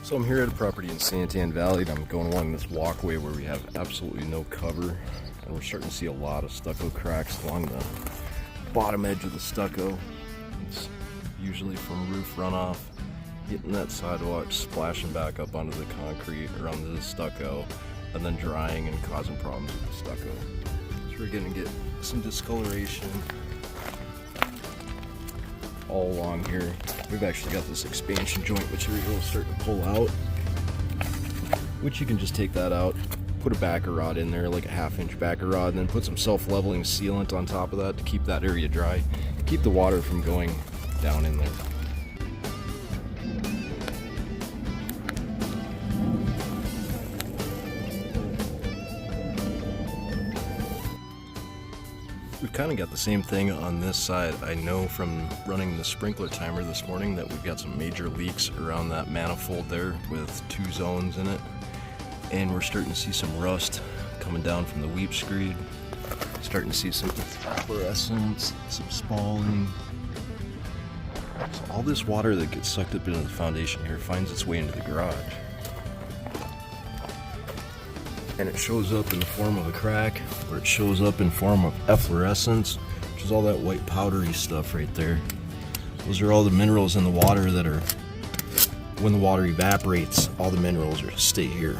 So I'm here at a property in Santan Valley, and I'm going along this walkway where we have absolutely no cover, and we're starting to see a lot of stucco cracks along the bottom edge of the stucco. It's usually from roof runoff, hitting that sidewalk, splashing back up onto the concrete or onto the stucco, and then drying and causing problems with the stucco. So we're going to get some discoloration all along here. We've actually got this expansion joint material starting to pull out, which you can just take that out, put a backer rod in there, like a 1/2 inch backer rod, and then put some self-leveling sealant on top of that to keep that area dry, keep the water from going down in there. We've kind of got the same thing on this side. I know from running the sprinkler timer this morning that we've got some major leaks around that manifold there with 2 zones in it. And we're starting to see some rust coming down from the weep screed. Starting to see some fluorescence, some spalling. So all this water that gets sucked up into the foundation here finds its way into the garage. And it shows up in the form of a crack, or it shows up in form of efflorescence, which is all that white powdery stuff right there. Those are all the minerals in the water that are, when the water evaporates, all the minerals stay here.